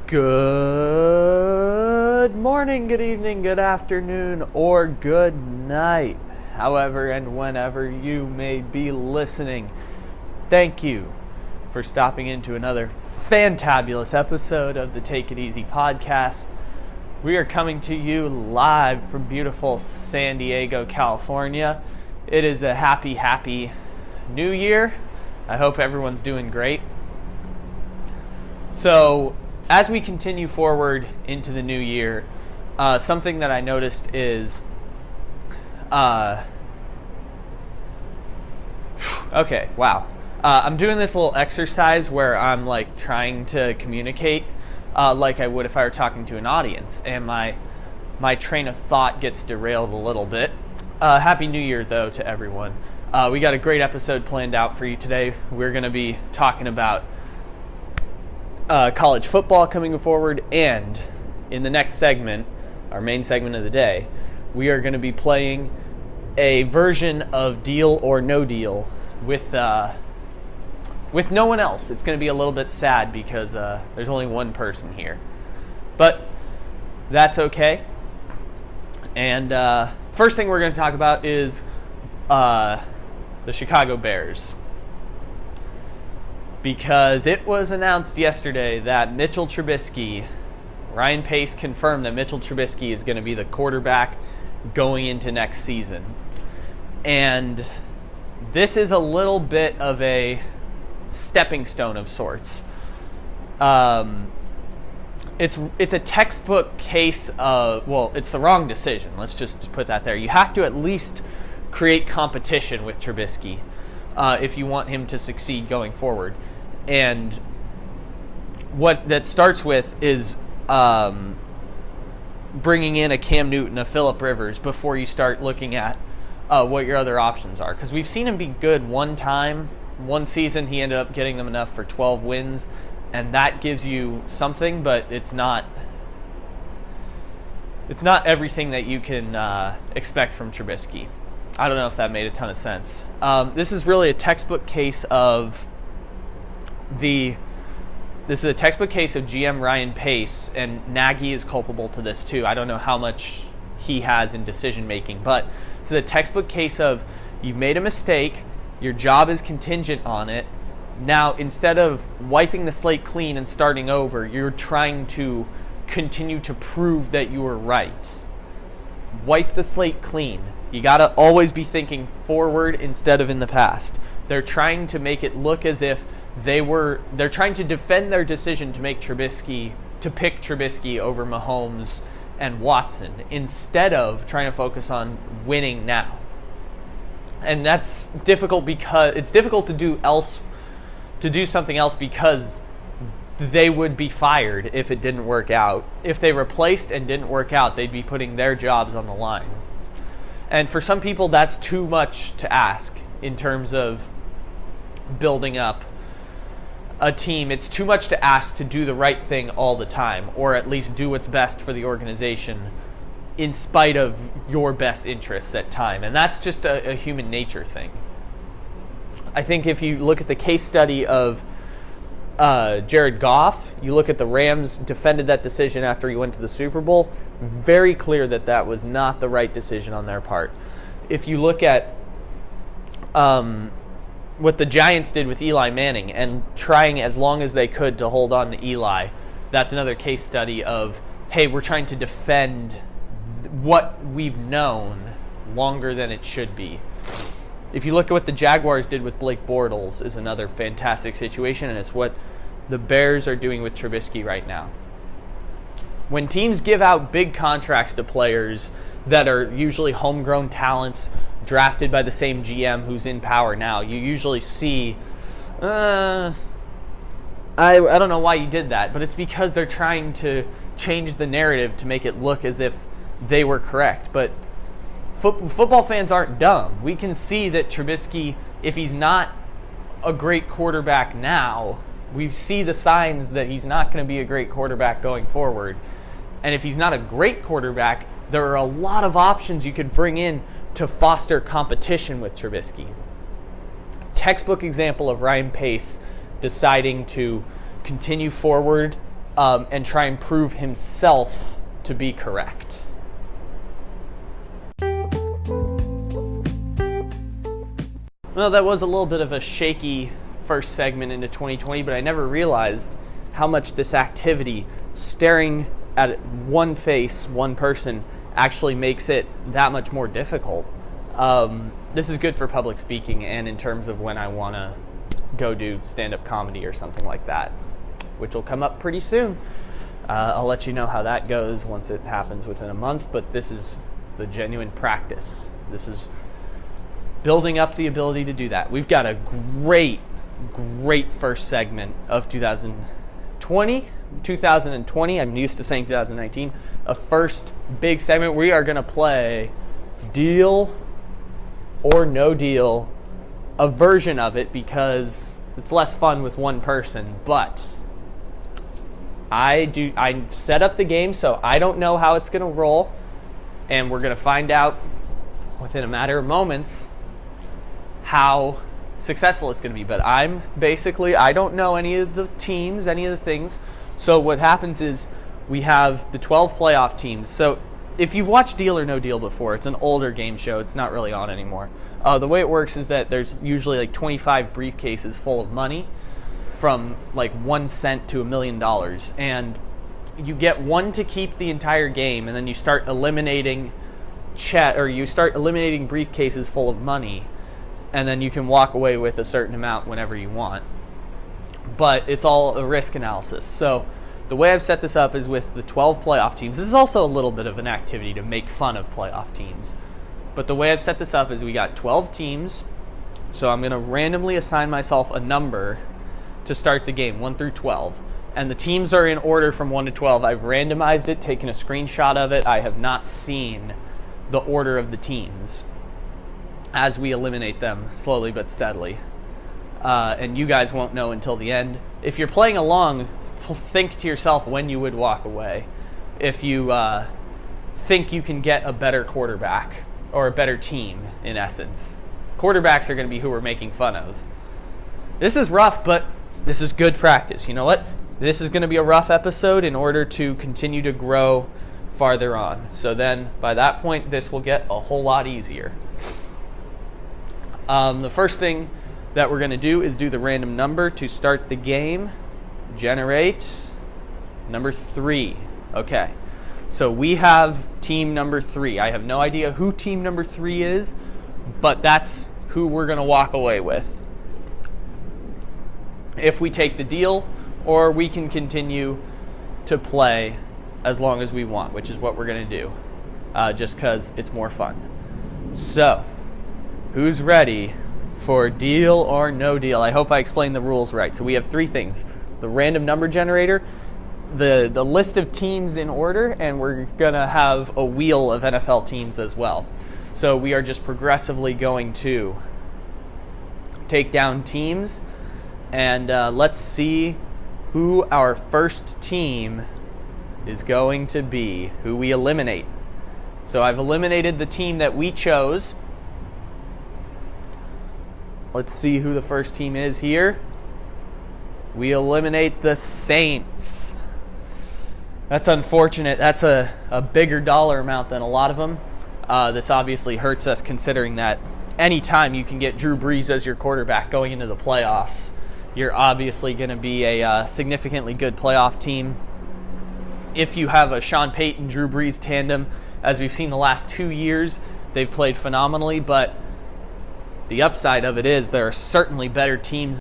Good morning, good evening, good afternoon, or good night, however and whenever you may be listening. Thank you for stopping into another fantabulous episode of the Take It Easy podcast. We are coming to you live from beautiful San Diego, California. It is a happy new year. I hope everyone's doing great. So, as we continue forward into the new year, something that I noticed is, I'm doing this little exercise where I'm like trying to communicate like I would if I were talking to an audience, and my train of thought gets derailed a little bit. Happy New Year, though, to everyone. We got a great episode planned out for you today. We're going to be talking about college football coming forward, and in the next segment, our main segment of the day, we are going to be playing a version of Deal or No Deal with no one else. It's going to be a little bit sad because there's only one person here, but that's okay. And first thing we're going to talk about is the Chicago Bears, because it was announced yesterday that Ryan Pace confirmed that Mitchell Trubisky is going to be the quarterback going into next season. And this is a little bit of a stepping stone of sorts. It's a textbook case of, well, it's the wrong decision. Let's just put that there. You have to at least create competition with Trubisky if you want him to succeed going forward. And what that starts with is bringing in a Cam Newton, a Phillip Rivers, before you start looking at what your other options are. Because we've seen him be good one time. One season he ended up getting them enough for 12 wins, and that gives you something, but it's not everything that you can expect from Trubisky. I don't know if that made a ton of sense. This is really a textbook case of GM Ryan Pace, and Nagy is culpable to this too. I don't know how much he has in decision making, but it's a textbook case of you've made a mistake, your job is contingent on it. Now, instead of wiping the slate clean and starting over, you're trying to continue to prove that you were right. Wipe the slate clean. You got to always be thinking forward instead of in the past. They're trying to make it look as if they're trying to defend their decision to pick Trubisky over Mahomes and Watson, instead of trying to focus on winning now. And that's difficult because it's difficult to do something else, because they would be fired if it didn't work out. If they replaced and didn't work out, they'd be putting their jobs on the line. And for some people, that's too much to ask in terms of building up a team. It's too much to ask to do the right thing all the time, or at least do what's best for the organization in spite of your best interests at time. And that's just a human nature thing. I think if you look at the case study of Jared Goff, you look at the Rams defended that decision after he went to the Super Bowl, very clear that was not the right decision on their part. If you look at what the Giants did with Eli Manning and trying as long as they could to hold on to Eli, that's another case study of, hey, we're trying to defend what we've known longer than it should be. If you look at what the Jaguars did with Blake Bortles, is another fantastic situation, and it's what the Bears are doing with Trubisky right now. When teams give out big contracts to players that are usually homegrown talents drafted by the same GM who's in power now, you usually see, I don't know why you did that, but it's because they're trying to change the narrative to make it look as if they were correct. But football fans aren't dumb. We can see that Trubisky, if he's not a great quarterback now, we see the signs that he's not going to be a great quarterback going forward. And if he's not a great quarterback, there are a lot of options you could bring in to foster competition with Trubisky. Textbook example of Ryan Pace deciding to continue forward and try and prove himself to be correct. Well, that was a little bit of a shaky first segment into 2020, but I never realized how much this activity, staring at one face, one person, actually makes it that much more difficult. This is good for public speaking and in terms of when I want to go do stand-up comedy or something like that, which will come up pretty soon. I'll let you know how that goes once it happens within a month, but this is the genuine practice. This is building up the ability to do that. We've got a great first segment of 2020. I'm used to saying 2019. A first big segment. We are going to play Deal or No Deal, a version of it, because it's less fun with one person. But I set up the game, so I don't know how it's going to roll, and we're going to find out within a matter of moments how successful it's going to be. But I don't know any of the teams, any of the things. So what happens is we have the 12 playoff teams. So if you've watched Deal or No Deal before, it's an older game show. It's not really on anymore. The way it works is that there's usually like 25 briefcases full of money, from like 1 cent to $1 million. And you get one to keep the entire game, and then you start eliminating briefcases full of money, and then you can walk away with a certain amount whenever you want. But it's all a risk analysis. So the way I've set this up is with the 12 playoff teams. This is also a little bit of an activity to make fun of playoff teams. But the way I've set this up is we got 12 teams. So I'm going to randomly assign myself a number to start the game, 1 through 12. And the teams are in order from 1 to 12. I've randomized it, taken a screenshot of it. I have not seen the order of the teams as we eliminate them slowly but steadily. And you guys won't know until the end. If you're playing along, think to yourself when you would walk away. If you think you can get a better quarterback or a better team, in essence. Quarterbacks are going to be who we're making fun of. This is rough, but this is good practice. You know what? This is going to be a rough episode in order to continue to grow farther on. So then, by that point, this will get a whole lot easier. The first thing that we're going to do is do the random number to start the game. Generate number 3. Okay, so we have team number 3. I have no idea who team number 3 is, but that's who we're going to walk away with. If we take the deal, or we can continue to play as long as we want, which is what we're going to do, just because it's more fun. So, who's ready for Deal or No Deal? I hope I explained the rules right. So we have 3 things. The random number generator, the list of teams in order, and we're going to have a wheel of NFL teams as well. So we are just progressively going to take down teams, and let's see who our first team is going to be, who we eliminate. So I've eliminated the team that we chose. Let's see who the first team is here. We eliminate the Saints. That's unfortunate. That's a bigger dollar amount than a lot of them. This obviously hurts us, considering that anytime you can get Drew Brees as your quarterback going into the playoffs, you're obviously going to be a significantly good playoff team. If you have a Sean Payton, Drew Brees tandem, as we've seen the last 2 years, they've played phenomenally, but the upside of it is there are certainly better teams